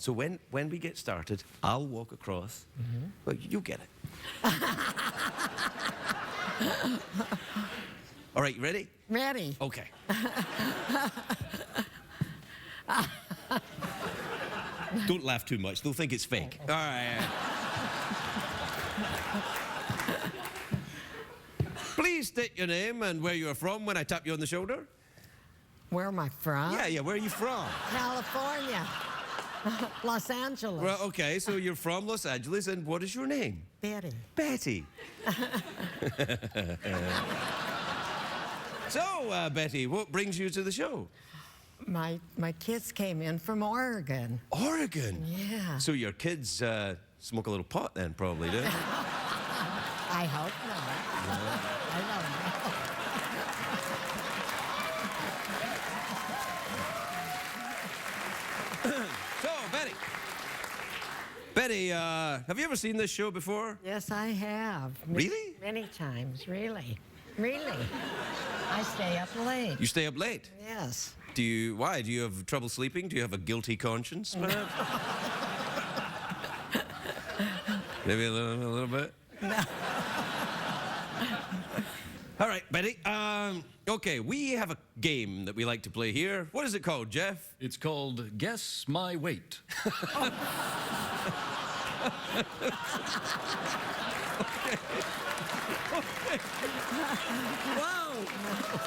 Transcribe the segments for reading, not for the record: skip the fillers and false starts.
So when we get started, I'll walk across. Well, you get it. All right, you ready? Ready. Okay. Don't laugh too much. They'll think it's fake. All right. Please state your name and where you're from when I tap you on the shoulder. Where am I from? Yeah, where are you from? California. Los Angeles. Well, okay, so you're from Los Angeles, and what is your name? Betty. Betty. So, Betty, what brings you to the show? My kids came in from Oregon. Oregon? Yeah. So your kids smoke a little pot then, probably, do they? I hope not. I don't know. So, Betty, have you ever seen this show before? Yes, I have. Really? Many times, really. Really. I stay up late. You stay up late? Yes. Why? Do you have trouble sleeping? Do you have a guilty conscience, perhaps? Maybe a little bit? No. All right, Betty. Okay, we have a game that we like to play here. What is it called, Jeff? It's called Guess My Weight. Wow.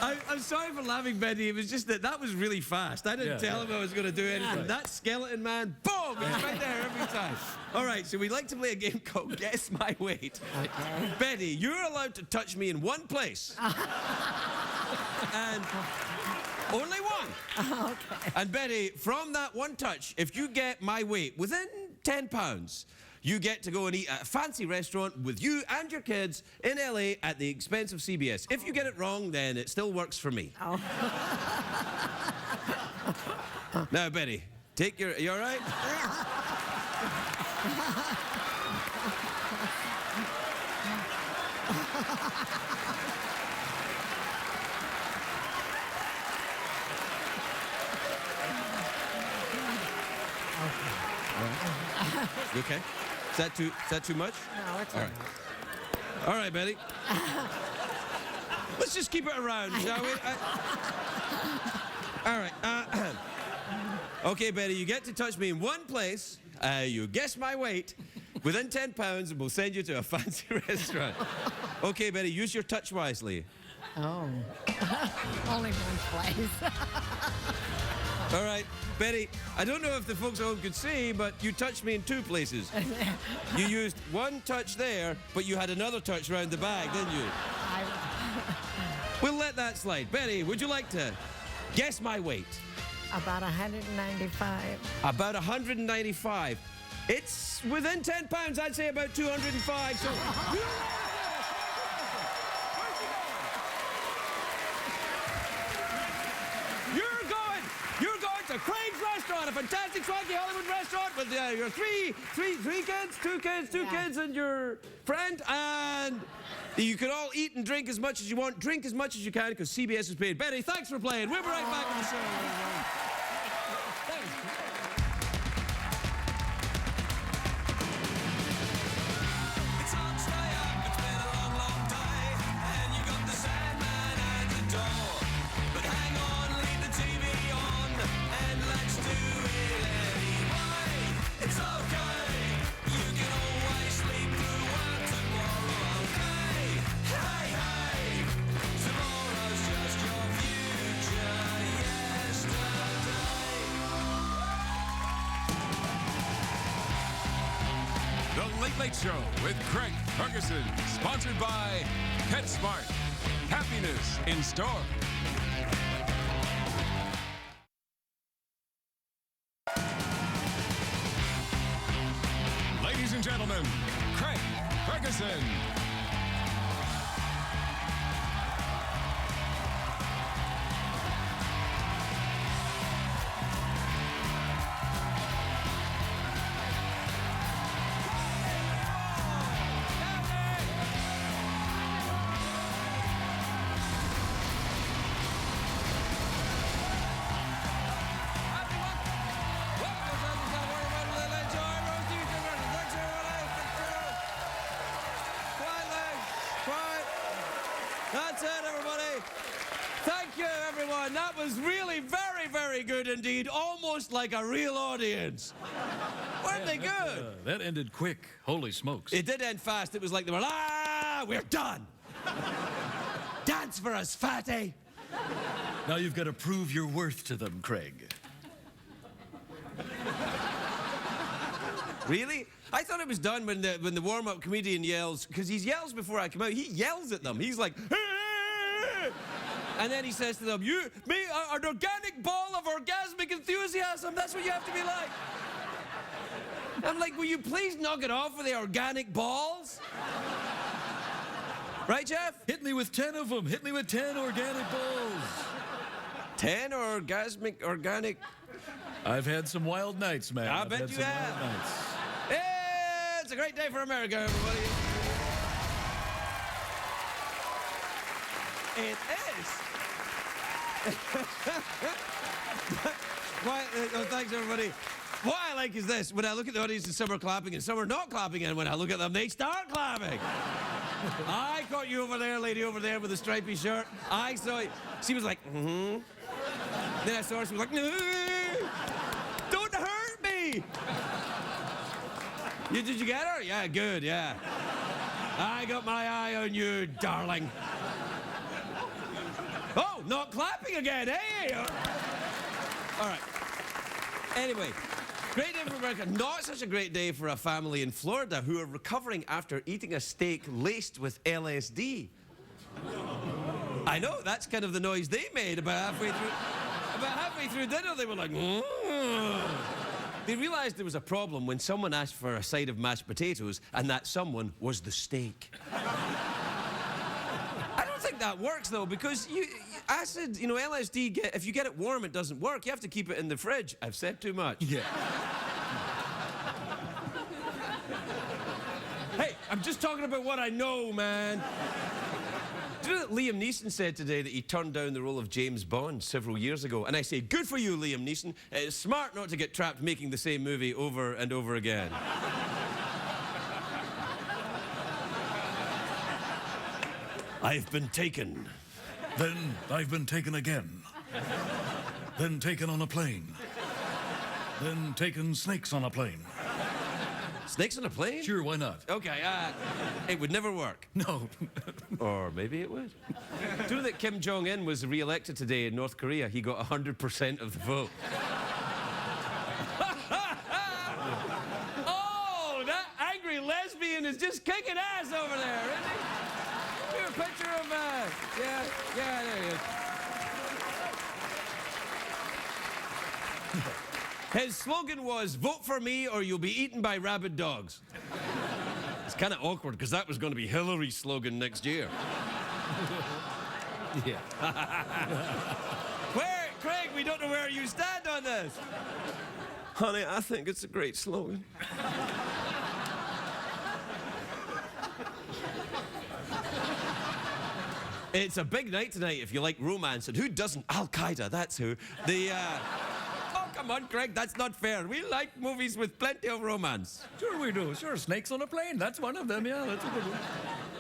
I'm sorry for laughing, Betty. It was just that was really fast. I didn't tell him I was going to do anything. Right. That skeleton man, boom, he's right there every time. All right, so we like to play a game called Guess My Weight. Okay. Betty, you're allowed to touch me in one place. And only one. Okay. And Betty, from that one touch, if you get my weight within 10 pounds, you get to go and eat at a fancy restaurant with you and your kids in LA at the expense of CBS. If you get it wrong, then it still works for me. Oh. Now, Betty, you all right? You okay? Is that too much? No, it's All all right. right. All right, Betty. Let's just keep it around, shall we? All right. Okay, Betty, you get to touch me in one place. You guess my weight within 10 pounds, and we'll send you to a fancy restaurant. Okay, Betty, use your touch wisely. Oh. Only one place. All right, Betty, I don't know if the folks at home could see, but you touched me in two places. You used one touch there, but you had another touch around the bag, didn't you? We'll let that slide. Betty, would you like to guess my weight? About 195. About 195. It's within 10 pounds, I'd say about 205, so... You're going to Craig's Restaurant, a fantastic, swanky Hollywood restaurant with your three kids, two kids, and your friend. And you can all eat and drink as much as you want, drink as much as you can, because CBS is paid. Betty, thanks for playing. We'll be right back on the show. Thanks. The Late Late Show with Craig Ferguson, sponsored by PetSmart. Happiness in store. Ladies and gentlemen, Craig Ferguson. very good indeed, almost like a real audience. Weren't they good? That ended quick. Holy smokes. It did end fast. It was like they were, we're done. Dance for us, fatty. Now you've got to prove your worth to them, Craig. Really? I thought it was done when the warm-up comedian yells, because he yells before I come out. He yells at them. He's like, hey! And then he says to them, an organic ball of orgasmic enthusiasm. That's what you have to be like. I'm like, will you please knock it off with the organic balls? Right, Jeff? Hit me with 10 of them. Hit me with 10 organic balls. 10 orgasmic, organic. I've had some wild nights, man. I bet you have. Wild nights. Yeah, it's a great day for America, everybody. It is. Thanks, everybody. What I like is this. When I look at the audience and some are clapping and some are not clapping, and when I look at them, they start clapping. I caught you over there, lady over there with the stripy shirt. I saw you. She was like, mm-hmm. Then I saw her, she was like, no, don't hurt me. Did you get her? Yeah, good, yeah. I got my eye on you, darling. Oh, not clapping again, hey? All right. Anyway, great day for America. Not such a great day for a family in Florida who are recovering after eating a steak laced with LSD. I know, that's kind of the noise they made about halfway through dinner. They were like, They realized there was a problem when someone asked for a side of mashed potatoes and that someone was the steak. I don't think that works, though, because acid, LSD, if you get it warm, it doesn't work. You have to keep it in the fridge. I've said too much. Yeah. Hey, I'm just talking about what I know, man. Do you know that Liam Neeson said today that he turned down the role of James Bond several years ago? And I say, good for you, Liam Neeson. It's smart not to get trapped making the same movie over and over again. I've been taken. Then I've been taken again. Then taken on a plane. Then taken snakes on a plane. Snakes on a plane? Sure, why not? Okay, it would never work. No. Or maybe it would. Do you know that Kim Jong-un was re-elected today in North Korea? He got 100% of the vote. Oh, that angry lesbian is just kicking ass over there, isn't he? Here's a picture of, yeah, there he is. His slogan was, vote for me or you'll be eaten by rabid dogs. It's kind of awkward because that was going to be Hillary's slogan next year. Yeah. Craig, we don't know where you stand on this. Honey, I think it's a great slogan. It's a big night tonight if you like romance, and who doesn't? Al-Qaeda, that's who. Oh, come on, Craig, that's not fair. We like movies with plenty of romance. Sure we do. Sure, snakes on a plane. That's one of them, yeah, that's a good one.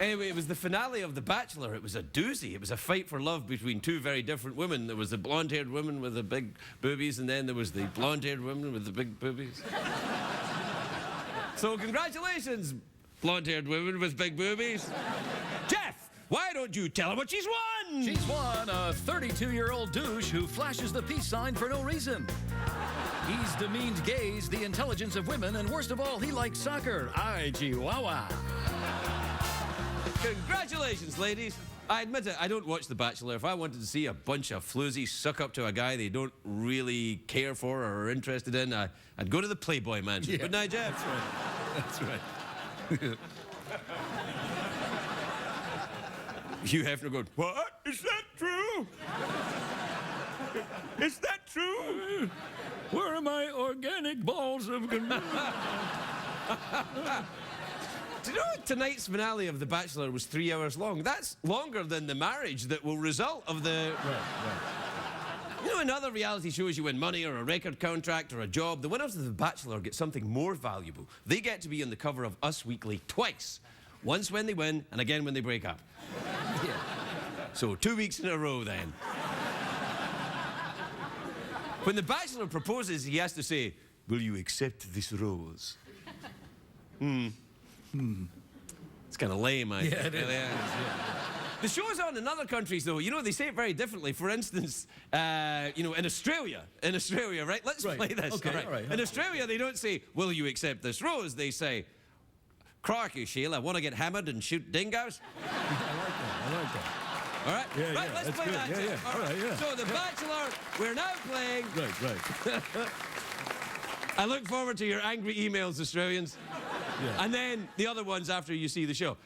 Anyway, it was the finale of The Bachelor. It was a doozy. It was a fight for love between two very different women. There was the blonde-haired woman with the big boobies, and then there was the blonde-haired woman with the big boobies. So congratulations, blonde-haired women with big boobies. Jeff, why don't you tell her what she's won? She's won a 32-year-old douche who flashes the peace sign for no reason. He's demeaned gays, the intelligence of women, and worst of all, he likes soccer. Ay, chihuahua. Congratulations, ladies. I admit it, I don't watch The Bachelor. If I wanted to see a bunch of floozies suck up to a guy they don't really care for or are interested in, I'd go to the Playboy Mansion. Yeah. Wouldn't I, Jeff? That's right. That's right. Hugh Hefner going, what? Is that true? Is that true? Where are my organic balls of... Do you know tonight's finale of The Bachelor was 3 hours long? That's longer than the marriage that will result of the... Right. You know, in other reality shows, you win money or a record contract or a job. The winners of The Bachelor get something more valuable. They get to be on the cover of Us Weekly twice. Once when they win, and again when they break up. Yeah. So 2 weeks in a row, then. When the bachelor proposes, he has to say, "Will you accept this rose?" It's kind of lame, I think. Yeah, it is. Yeah. The show's on in other countries, though. You know, they say it very differently. For instance, you know, in Australia, right? Let's play this. Okay, all right. In Australia, they don't say, "Will you accept this rose?" They say, "Crikey, Sheila, want to get hammered and shoot dingoes?" I like that. All right? Yeah, right, yeah, let's that's play good. that Yeah, too. yeah. All right, yeah. So, The Bachelor, we're now playing. Right. I look forward to your angry emails, Australians. Yeah. And then the other ones after you see the show.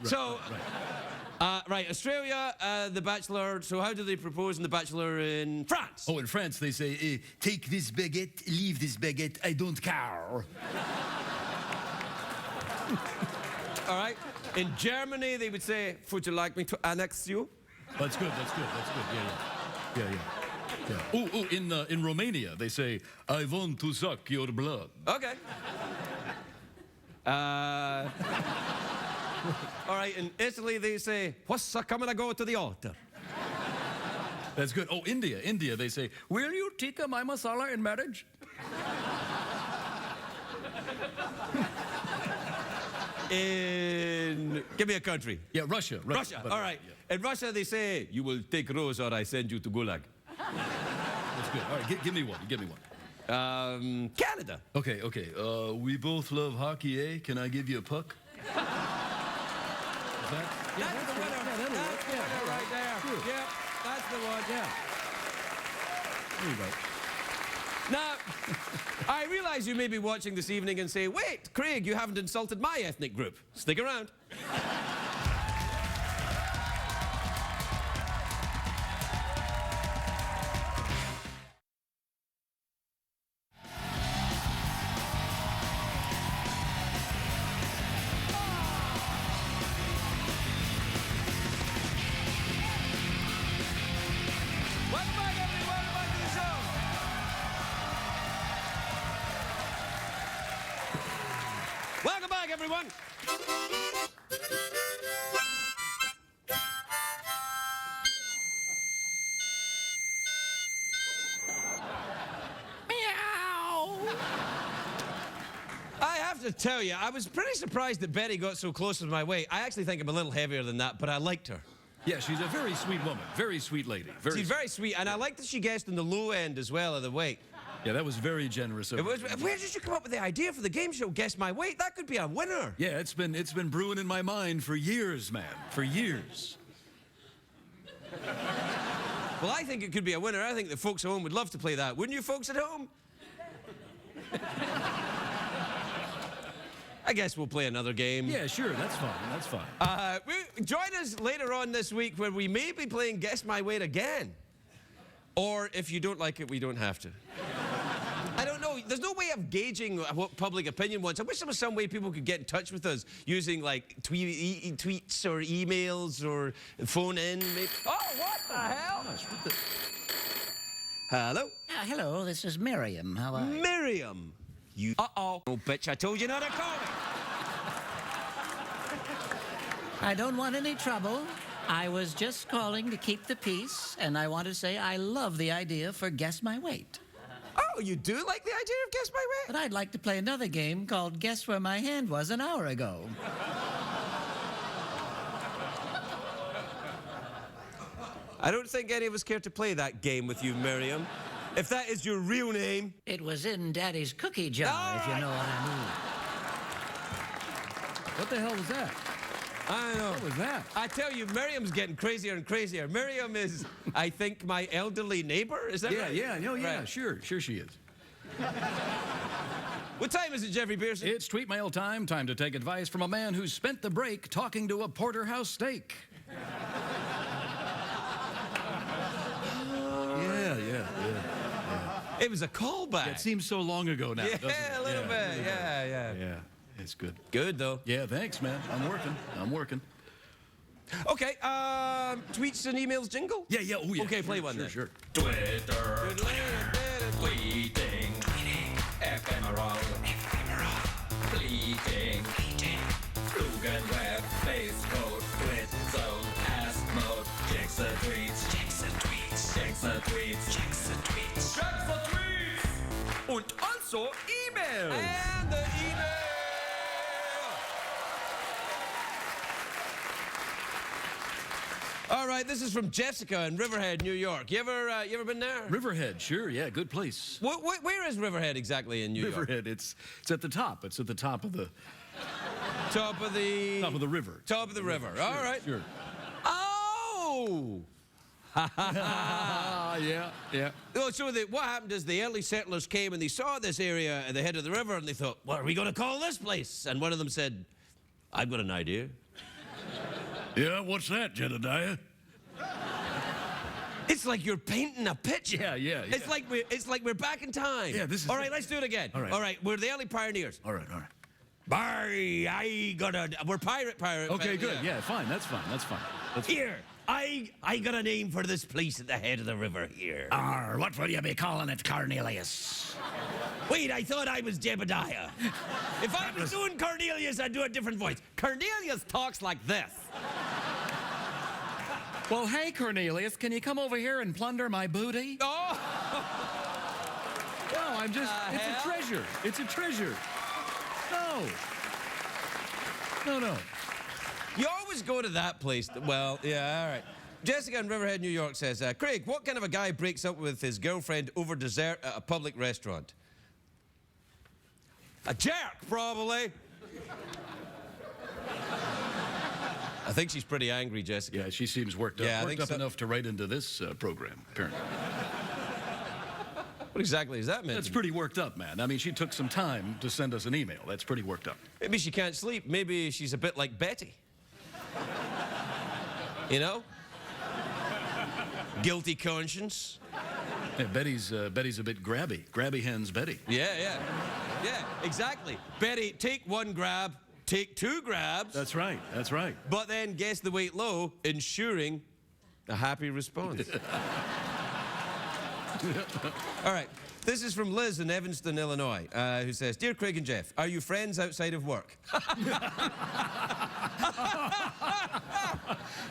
Right, Australia, The Bachelor. So how do they propose in The Bachelor in France? Oh, in France, they say, take this baguette, leave this baguette, I don't care. All right. In Germany, they would say, "Would you like me to annex you?" That's good. Yeah. Oh, in Romania, they say, I want to suck your blood. Okay. All right, in Italy, they say, "What's coming to go to the altar?" That's good. Oh, India, they say, will you tikka my masala in marriage? Give me a country. Yeah, Russia. Russia, all right. Yeah. In Russia, they say, "You will take rose or I send you to Gulag." That's good. All right, give me one. Canada. Okay. We both love hockey, eh? Can I give you a puck? Is that? That's the winner. Yeah, that'll work. That's the winner right there. Sure. Yeah, that's the one. Yeah. There you go. Now, I realize you may be watching this evening and say, "Wait, Craig, you haven't insulted my ethnic group." Stick around. Welcome back, everyone. Welcome back to the show. Welcome back, everyone. I have to tell you, I was pretty surprised that Betty got so close to my weight. I actually think I'm a little heavier than that, but I liked her. Yeah, she's a very sweet woman. Very sweet lady. She's very sweet, and I like that she guessed in the low end as well of the weight. Yeah, that was very generous of her. Where did you come up with the idea for the game show, Guess My Weight? That could be a winner. Yeah, it's been brewing in my mind for years, man. For years. Well, I think it could be a winner. I think the folks at home would love to play that. Wouldn't you folks at home? I guess we'll play another game. Yeah, sure, that's fine. Join us later on this week where we may be playing Guess My Weight again. Or if you don't like it, we don't have to. I don't know. There's no way of gauging what public opinion wants. I wish there was some way people could get in touch with us using like tweets or emails or phone in. Maybe. Oh, what the hell? Gosh, what the... Ah, Hello? hello, this is Miriam. How are you? Miriam. You. Uh-oh. Oh, bitch, I told you not to call me. I don't want any trouble. I was just calling to keep the peace, and I want to say I love the idea for Guess My Weight. Oh, you do like the idea of Guess My Weight? But I'd like to play another game called Guess Where My Hand Was an Hour Ago. I don't think any of us care to play that game with you, Miriam. If that is your real name. It was in Daddy's cookie jar, if you know what I mean. What the hell was that? I know. What was that? I tell you, Miriam's getting crazier and crazier. Miriam is, I think, my elderly neighbor. Is that right? Yeah, Right. sure she is. What time is it, Jeffrey Pearson? It's tweet mail time. Time to take advice from a man who spent the break talking to a porterhouse steak. Yeah. It was a callback. It seems so long ago now, doesn't it? Yeah, a little bit. Yeah. Yeah, it's good. Good, though. Yeah, thanks, man. I'm working. Okay, tweets and emails jingle? Yeah. Oh, yeah. Okay, play one then. Sure. Twitter, tweeting, ephemeral, fleeting, Flugenweb, Face Code, Twit Zone, Ask Mode, checks the tweets, checks the tweets, checks the tweets, checks the tweets, checks the tweets. also emails. And the email. All right, this is from Jessica in Riverhead, New York. You ever been there? Riverhead, sure, yeah, good place. Where is Riverhead exactly in New York? Riverhead, it's at the top. It's at the top of the Top of the river. Top of the river. All right. Sure. Oh. Yeah. Oh, so what happened is the early settlers came and they saw this area at the head of the river and they thought, what are we going to call this place? And one of them said, I've got an idea. Yeah, what's that, Jedediah? It's like you're painting a picture. Yeah. It's like we're back in time. Yeah, this is All right, it. let's do it again. All right. All right, we're the early pioneers. All right. We're pirate. Okay, good. Yeah, fine. That's fine. Here, I got a name for this place at the head of the river here. What will you be calling it, Cornelius? Wait, I thought I was Jebediah. If I was doing Cornelius, I'd do a different voice. Cornelius talks like this. Well, hey, Cornelius, can you come over here and plunder my booty? Oh! No, it's hell? a treasure. It's a treasure. No. You always go to that place. Well, yeah, all right. Jessica in Riverhead, New York says, Craig, what kind of a guy breaks up with his girlfriend over dessert at a public restaurant? A jerk, probably. I think she's pretty angry, Jessica. Yeah, she seems worked up. Yeah, I worked think up so. enough to write into this program, apparently. What exactly is that meant? That's pretty worked up, man. I mean, she took some time to send us an email. That's pretty worked up. Maybe she can't sleep. Maybe she's a bit like Betty. You know? Guilty conscience. Yeah, Betty's a bit grabby. Grabby hands Betty. Yeah, exactly. Betty, take one grab, take two grabs. That's right. But then guess the weight low, ensuring a happy response. All right. This is from Liz in Evanston, Illinois, who says, Dear Craig and Jeff, are you friends outside of work?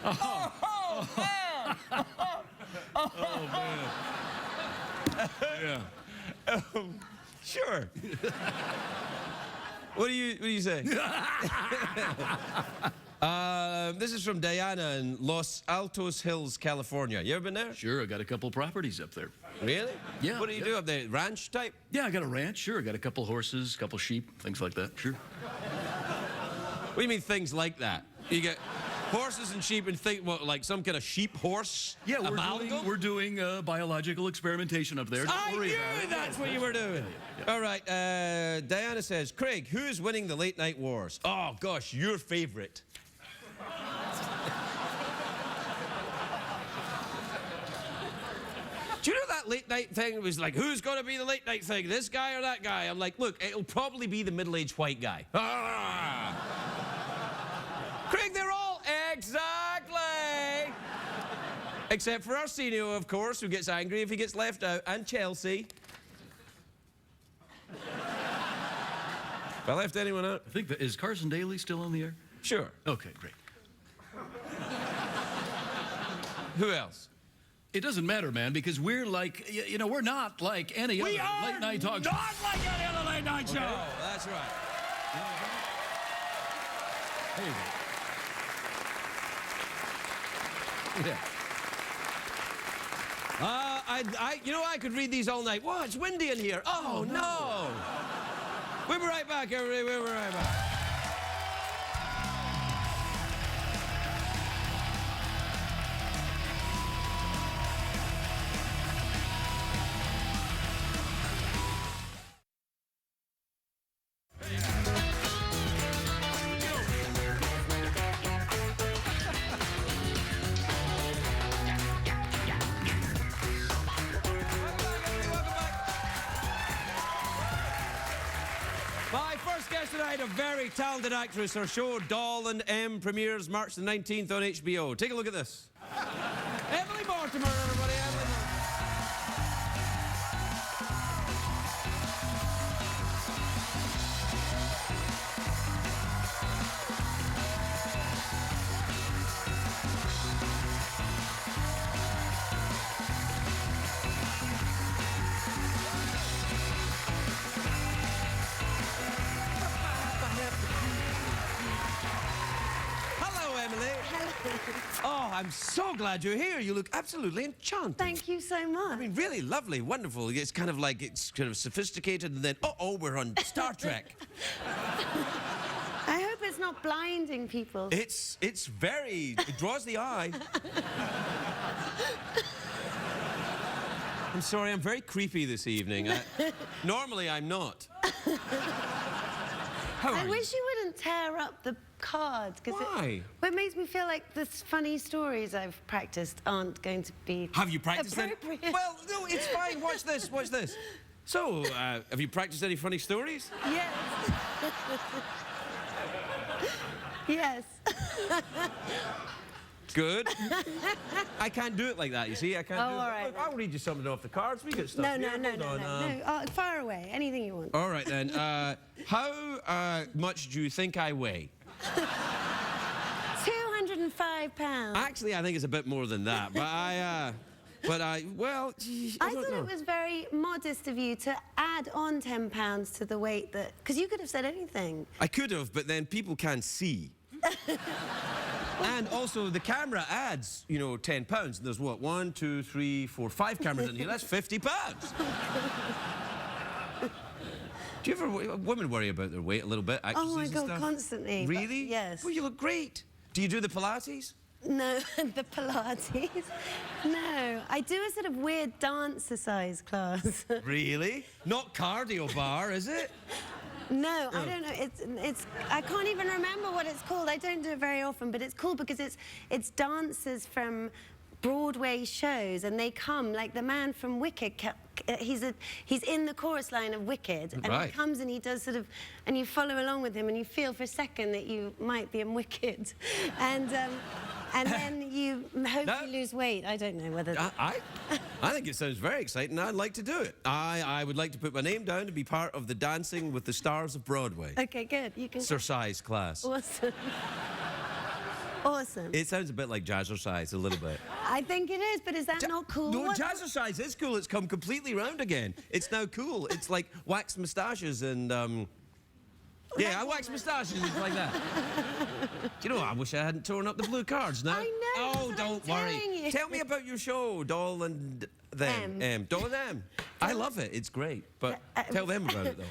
Oh, man. Yeah. Sure. What do you say? This is from Diana in Los Altos Hills, California. You ever been there? Sure, I got a couple properties up there. Really? Yeah, What do you yeah. do up there? Ranch type? Yeah, I got a ranch. Sure, I got a couple horses, couple sheep, things like that. Sure. What do you mean things like that? You get horses and sheep and think what, like some kind of sheep horse? Yeah, amalgam? we're doing biological experimentation up there. Don't I worry knew about it. that's what you were doing. Yeah. All right, Diana says, Craig, who's winning the late night wars? Oh, gosh, your favorite. Do you know that late night thing? It was like, who's going to be the late night thing? This guy or that guy? I'm like, look, it'll probably be the middle-aged white guy. Ah! Craig, they're all exactly. Except for Arsenio, of course, who gets angry if he gets left out, and Chelsea. If I left anyone out? I think is Carson Daly still on the air? Sure. Okay, great. Who else? It doesn't matter, man, because we're like, you know, we're not like any other late night talk show. not like any other late night show. Oh, that's right. There you go. Yeah. I could read these all night. Whoa, it's windy in here. Oh, no. We'll be right back, everybody. We'll be right back. My first guest tonight, a very talented actress. Her show, Doll and M, premieres March the 19th on HBO. Take a look at this. Emily Mortimer, everybody. Emily Mortimer. I'm so glad you're here. You look absolutely enchanting. Thank you so much. I mean, really lovely, wonderful. It's kind of like, it's kind of sophisticated, and then, uh-oh, we're on Star Trek. I hope it's not blinding people. It's very, it draws the eye. I'm sorry, I'm very creepy this evening. Normally, I'm not. How I are wish you wouldn't tear up the cards. Why? It makes me feel like the funny stories I've practiced aren't going to be Have you practiced any? appropriate. Well, no, it's fine. Watch this, watch this. So, have you practiced any funny stories? Yes. Yes. Good. I can't do it like that, you see. I can't do it. all right, Look, I'll read you something off the cards. We get stuff No, here. no, Hold no, on, no. Oh, fire away. Anything you want. All right, then. How much do you think I weigh? 205 pounds. Actually, I think it's a bit more than that, well, gee, I don't thought know. it was very modest of you to add on 10 pounds to the weight that... Because you could have said anything. I could have, but then people can't see. And also, the camera adds, 10 pounds. There's what, 1, 2, 3, 4, 5 cameras in here. That's 50 pounds. Do you ever, women worry about their weight a little bit? Oh my actresses and God, stuff? constantly. but Really? Yes. Well, you look great. Do you do the Pilates? No, the Pilates. No, I do a sort of weird dancer-size class. Really? Not cardio bar, is it? No, I don't know. It's. I can't even remember what it's called. I don't do it very often, but it's cool because it's dancers from Broadway shows, and they come like the man from Wicked. He's in the chorus line of Wicked, and Right. he comes and he does sort of, and you follow along with him, and you feel for a second that you might be in Wicked, and then you hope No. you lose weight. I don't know whether. I think it sounds very exciting. I'd like to do it. I would like to put my name down to be part of the Dancing with the Stars of Broadway Okay, good. You can. exercise class. Awesome. Awesome. It sounds a bit like jazzercise, a little bit. I think it is, but is that not cool? No, What- jazzercise is cool. It's come completely round again. It's now cool. It's like wax moustaches and, yeah, I wax moustaches. It's like that. Do you know what? I wish I hadn't torn up the blue cards now. I know, Oh, that's what don't I'm worry. telling you. Tell me about your show, Doll and Them. Doll and Them. I love it. It's great. But tell them about it, though.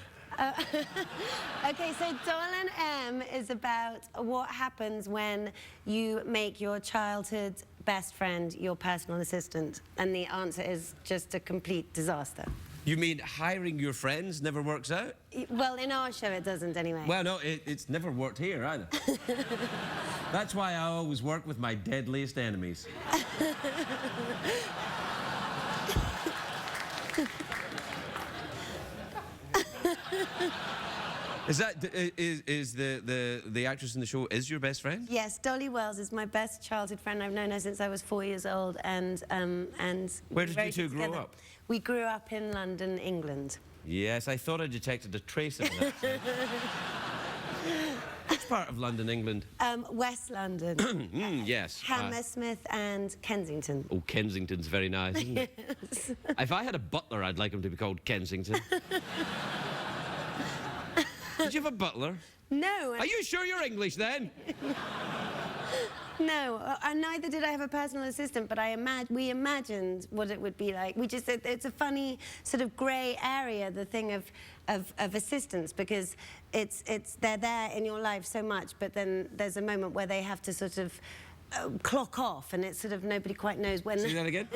Okay, so Doll and M is about what happens when you make your childhood best friend your personal assistant. And the answer is just a complete disaster. You mean hiring your friends never works out? Well, in our show, it doesn't anyway. Well, no, it's never worked here either. That's why I always work with my deadliest enemies. Is the actress in the show is your best friend? Yes, Dolly Wells is my best childhood friend. I've known her since I was 4 years old, and Where did very you two good grow together. up? We grew up in London, England. Yes, I thought I detected a trace of that. Which part of London, England? West London. Yes. Hammersmith and Kensington. Oh, Kensington's very nice, isn't it? Yes. If I had a butler, I'd like him to be called Kensington. Did you have a butler? No. Are you sure you're English, then? No, and neither did I have a personal assistant, but we imagined what it would be like. It's a funny sort of grey area, the thing of assistants, because they're there in your life so much, but then there's a moment where they have to sort of clock off, and it's sort of nobody quite knows when. Say that again?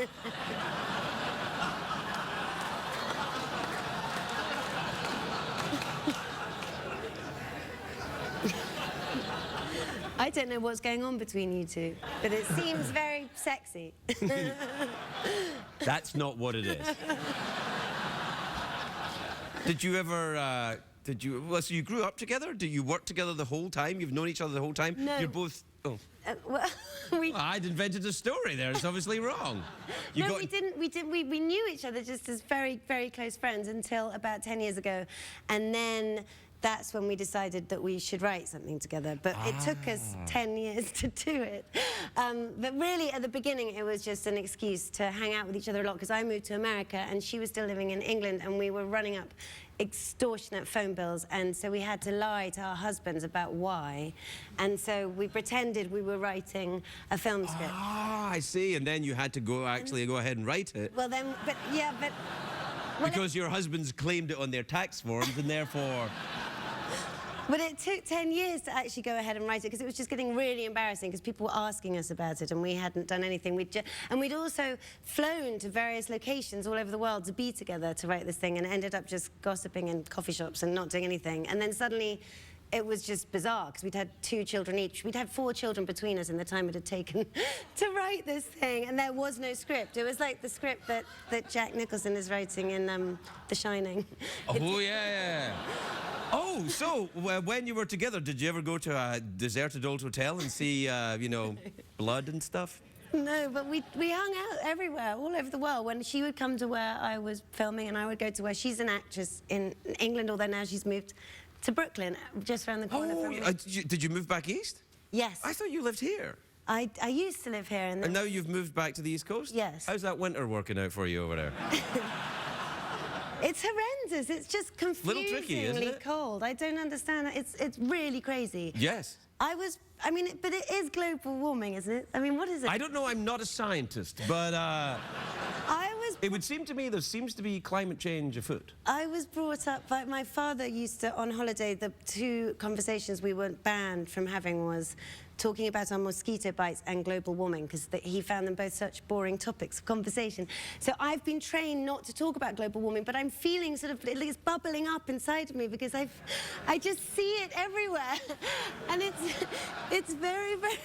I don't know what's going on between you two, but it seems very sexy. That's not what it is. Did you ever, well, so you grew up together? Did you work together the whole time? You've known each other the whole time? No. You're both, oh. Well, Well, I'd invented a story there. It's obviously wrong. we didn't. We knew each other just as very, very close friends until about 10 years ago. And then that's when we decided that we should write something together. But it took us 10 years to do it. But really, at the beginning, it was just an excuse to hang out with each other a lot because I moved to America and she was still living in England and we were running up extortionate phone bills, and so we had to lie to our husbands about why, and so we pretended we were writing a film script. Ah, I see. And then you had to go ahead and write it. Well then, but yeah, but... well, Because your husbands claimed it on their tax forms and therefore... But it took 10 years to actually go ahead and write it because it was just getting really embarrassing because people were asking us about it and we hadn't done anything. And we'd also flown to various locations all over the world to be together to write this thing and ended up just gossiping in coffee shops and not doing anything. And then suddenly it was just bizarre because we'd had 2 children each. We'd had 4 children between us in the time it had taken to write this thing, and there was no script. It was like the script that Jack Nicholson is writing in The Shining. Oh, yeah. Oh, so when you were together, did you ever go to a deserted old hotel and see, you know, blood and stuff? No, but we hung out everywhere, all over the world. When she would come to where I was filming and I would go to where she's an actress in England, although now she's moved to Brooklyn, just around the corner from me. Did you move back east? Yes. I thought you lived here. I used to live here. And now you've moved back to the East Coast? Yes. How's that winter working out for you over there? It's horrendous. It's just confusingly tricky, isn't it? cold. I don't understand it. It's really crazy. Yes. I mean, but it is global warming, isn't it? I mean, what is it? I don't know, I'm not a scientist, but it would seem to me there seems to be climate change afoot. I was brought up by my father used to, on holiday, the 2 conversations we were banned from having was talking about our mosquito bites and global warming, because he found them both such boring topics of conversation. So I've been trained not to talk about global warming, but I'm feeling sort of, it's bubbling up inside of me because I just see it everywhere. And it's very, very...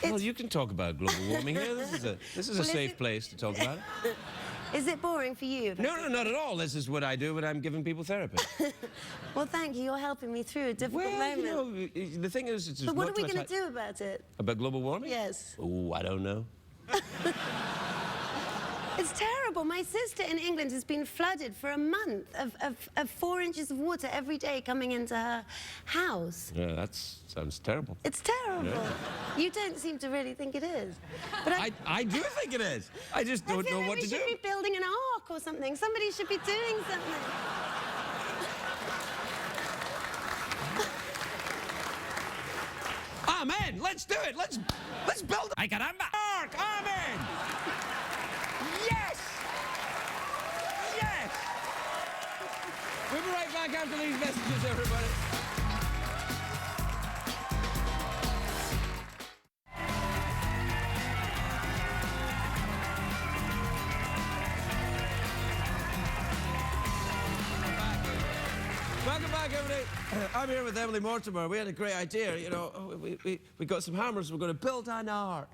Well, well, you can talk about global warming here. This is a safe place to talk about it. Is it boring for you? No, not at all. This is what I do when I'm giving people therapy. Well, thank you. You're helping me through a difficult moment. You know, the thing is... It's but what are we going to do about it? About global warming? Yes. Oh, I don't know. It's terrible. My sister in England has been flooded for a month of 4 inches of water every day coming into her house. Yeah, that sounds terrible. It's terrible. Yeah. You don't seem to really think it is. But I do think it is. I just don't know what to do. We should be building an ark or something. Somebody should be doing something. Amen. Let's do it. Let's build Ay, caramba! ark. Amen. Yes. Yes. We'll be right back after these messages, everybody. Welcome back, everybody. I'm here with Emily Mortimer. We had a great idea, you know. We got some hammers. We're going to build an ark.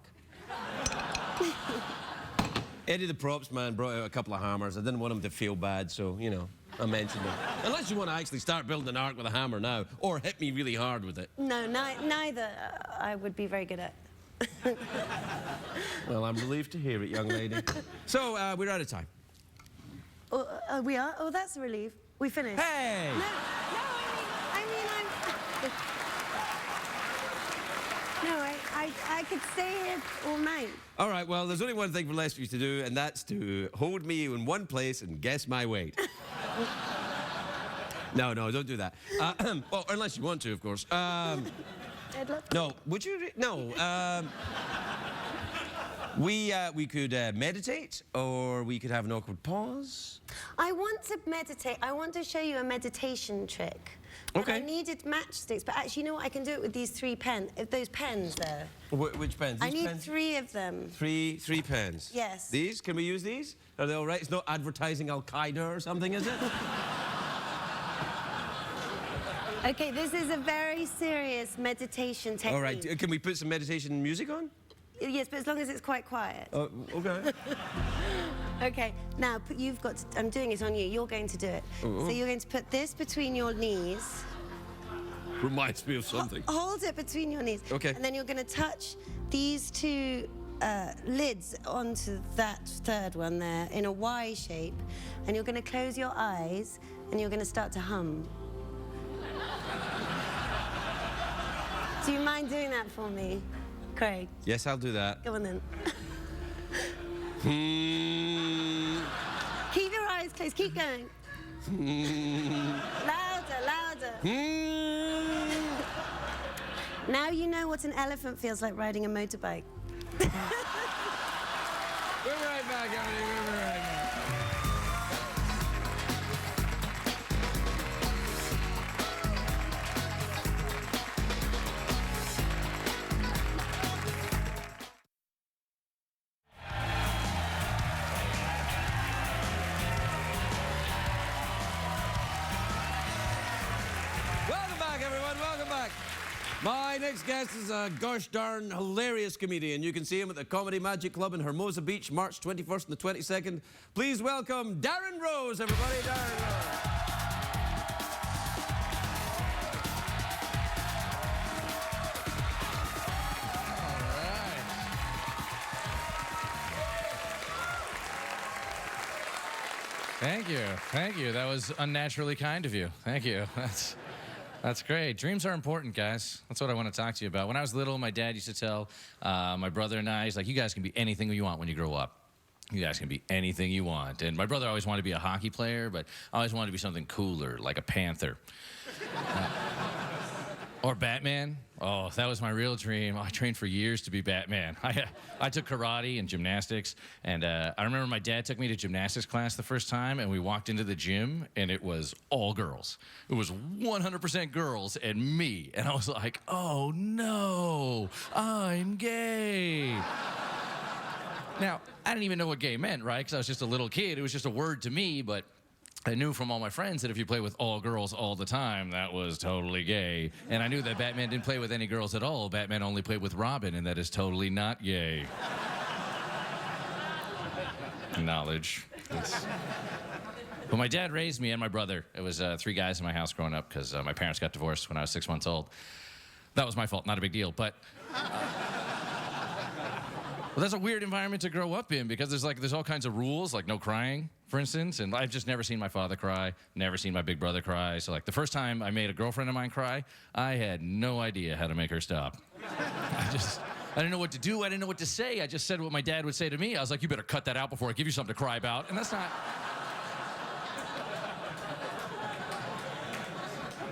Eddie the props man brought out a couple of hammers. I didn't want him to feel bad, so, you know, I mentioned it. Unless you want to actually start building an ark with a hammer now, or hit me really hard with it. No, neither I would be very good at. Well, I'm relieved to hear it, young lady. So, we're out of time. We are? Oh, that's a relief. We finished. Hey! No, I mean, I could stay here all night. All right, well, there's only one thing left for you to do, and that's to hold me in one place and guess my weight. No, don't do that. Well, unless you want to, of course. I'd love to. No, would you? No. We could meditate, or we could have an awkward pause. I want to meditate. I want to show you a meditation trick. But Okay. I needed matchsticks, but actually, you know what? I can do it with these 3 pens. Those pens there. Which pens? I These need pens? 3 of them. Three pens. Yes. These? Can we use these? Are they all right? It's not advertising Al Qaeda or something, is it? Okay, this is a very serious meditation technique. All right. Can we put some meditation music on? Yes, but as long as it's quite quiet. Okay. Okay, now you've got to, I'm doing it on you. You're going to do it. So you're going to put this between your knees. Reminds me of something. Hold it between your knees. Okay. And then you're going to touch these 2 lids onto that third one there in a Y shape, and you're going to close your eyes and you're going to start to hum. Do you mind doing that for me, Craig? Yes, I'll do that. Go on then. Hmm. Keep your eyes closed. Keep going. Louder, louder. Now you know what an elephant feels like riding a motorbike. We're right back, everybody. We're right back. Welcome back, everyone. Welcome back. My next guest is a gosh darn hilarious comedian. You can see him at the Comedy Magic Club in Hermosa Beach, March 21st and the 22nd. Please welcome Darrin Rose, everybody. Darrin Rose. Thank you. Thank you. That was unnaturally kind of you. Thank you. That's great. Dreams are important, guys. That's what I want to talk to you about. When I was little, my dad used to tell my brother and I, he's like, you guys can be anything you want when you grow up. You guys can be anything you want. And my brother always wanted to be a hockey player, but I always wanted to be something cooler, like a panther. Or Batman. Oh, that was my real dream. I trained for years to be Batman. I took karate and gymnastics, and I remember my dad took me to gymnastics class the first time, and we walked into the gym, and it was all girls. It was 100% girls and me, and I was like, oh no, I'm gay. Now, I didn't even know what gay meant, right? Because I was just a little kid. It was just a word to me, but I knew from all my friends that if you play with all girls all the time, that was totally gay. And I knew that Batman didn't play with any girls at all. Batman only played with Robin, and that is totally not gay. Knowledge. But my dad raised me and my brother. It was 3 guys in my house growing up because my parents got divorced when I was 6 months old. That was my fault, not a big deal. But well, that's a weird environment to grow up in because there's all kinds of rules, like no crying, for instance. And I've just never seen my father cry, never seen my big brother cry. So like the first time I made a girlfriend of mine cry, I had no idea how to make her stop. I didn't know what to do. I didn't know what to say. I just said what my dad would say to me. I was like, you better cut that out before I give you something to cry about. And that's not...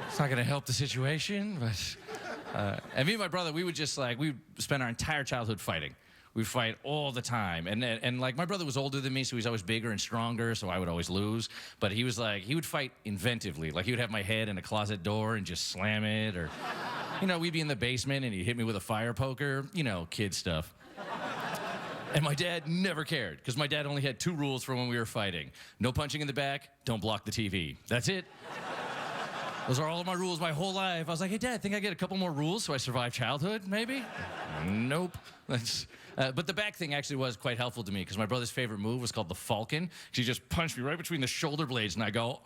It's not going to help the situation, but... and me and my brother, we would spend our entire childhood fighting. We'd fight all the time. And like, my brother was older than me, so he's always bigger and stronger, so I would always lose. But he was like, he would fight inventively. Like, he would have my head in a closet door and just slam it. Or, you know, we'd be in the basement and he'd hit me with a fire poker. You know, kid stuff. And my dad never cared, because my dad only had 2 rules for when we were fighting. No punching in the back, don't block the TV. That's it. Those are all of my rules my whole life. I was like, hey, Dad, think I get a couple more rules so I survive childhood, maybe? Nope. But the back thing actually was quite helpful to me, because my brother's favorite move was called the Falcon. He just punched me right between the shoulder blades, and I go,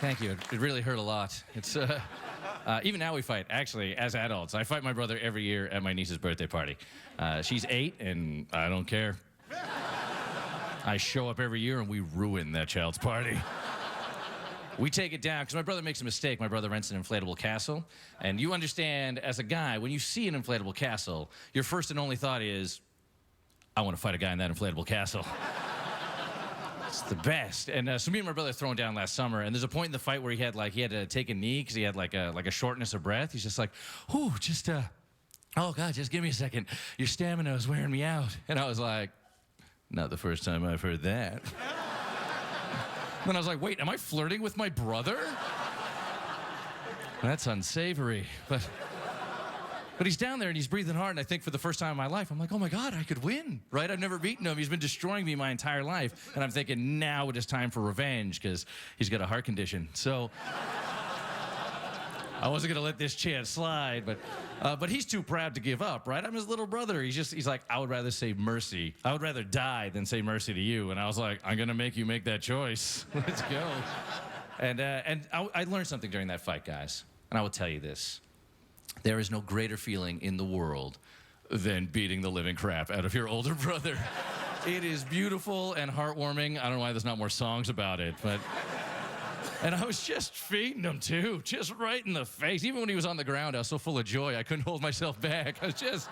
Thank you. It really hurt a lot. It's even now we fight, actually, as adults. I fight my brother every year at my niece's birthday party. She's 8, and I don't care. I show up every year, and we ruin that child's party. We take it down, because my brother makes a mistake. My brother rents an inflatable castle. And you understand, as a guy, when you see an inflatable castle, your first and only thought is, I want to fight a guy in that inflatable castle. It's the best. And so me and my brother thrown down last summer, and there's a point in the fight where he had to take a knee because he had like a shortness of breath. He's just like, oh God, just give me a second. Your stamina is wearing me out. And I was like, not the first time I've heard that. Then I was like, wait, am I flirting with my brother? That's unsavory. But he's down there and he's breathing hard, and I think for the first time in my life, I'm like, oh my God, I could win, right? I've never beaten him. He's been destroying me my entire life. And I'm thinking, now it is time for revenge, because he's got a heart condition. So I wasn't gonna let this chance slide, but he's too proud to give up, right? I'm his little brother. He's like, I would rather say mercy. I would rather die than say mercy to you. And I was like, I'm gonna make you make that choice. Let's go. And I learned something during that fight, guys. And I will tell you this. There is no greater feeling in the world than beating the living crap out of your older brother. It is beautiful and heartwarming. I don't know why there's not more songs about it, but... And I was just feeding him, too, just right in the face. Even when he was on the ground, I was so full of joy, I couldn't hold myself back. I was just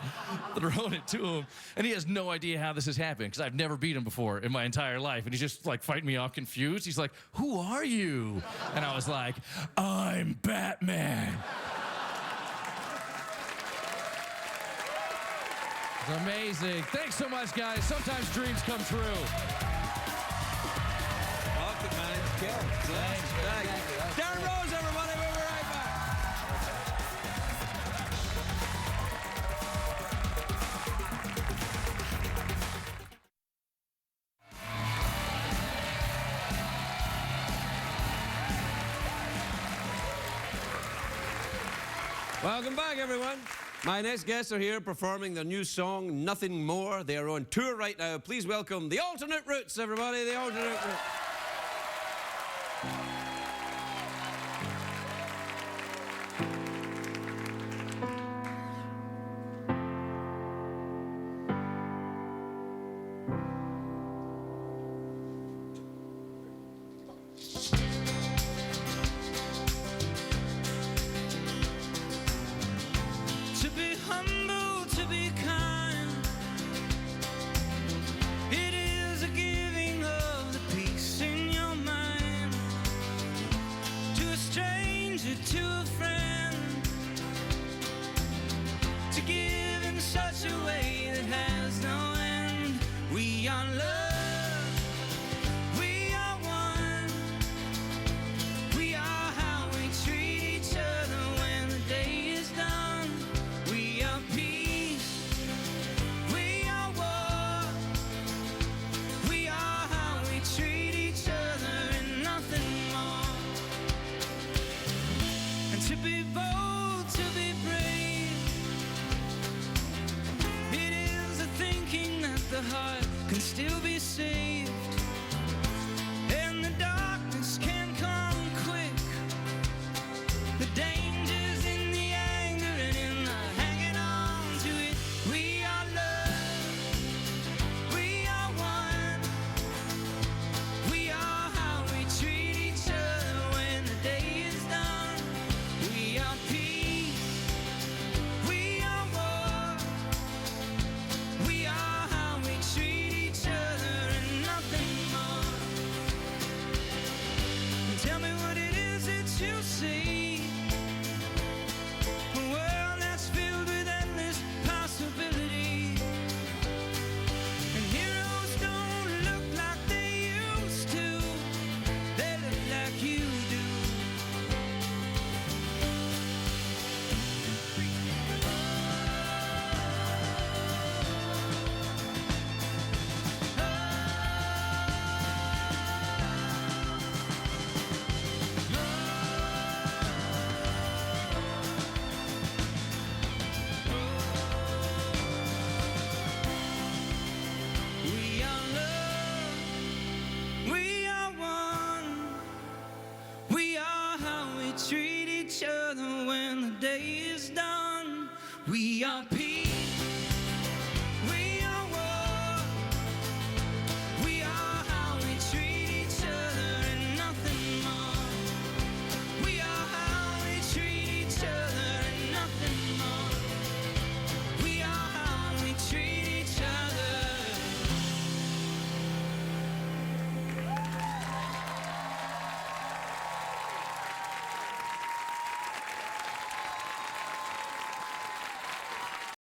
throwing it to him. And he has no idea how this has happened, because I've never beat him before in my entire life. And he's just, like, fighting me all confused. He's like, who are you? And I was like, I'm Batman. It's amazing. Thanks so much, guys. Sometimes dreams come true. Welcome, man. Kill. Thanks. Darrin Rose, everybody. We'll be right back. Welcome back, everyone. My next guests are here performing their new song, Nothing More. They are on tour right now. Please welcome the Alternate Roots, everybody. The Alternate Roots. To be humble, to be kind, it is a giving of the peace in your mind. To a stranger, to a friend, to give in such a way that has no end. We are love, we are one, we are how we treat each other when the day is done. We are peace, we are war, we are how we treat each other and nothing more. And to be bold, to be brave, it is the thinking that the heart can still be saved. And the darkness can come quick, the dangers in the anger and in the hanging on to it. We are love, we are one, we are how we treat each other when the day is done. We are peace, we are war, we are how we treat each other and nothing more. And tell me what it is that you see. A world that's filled with endless possibility. And heroes don't look like they used to. They look like you do. We are love, we are one, we are how we treat each other when the day is done. We are peace.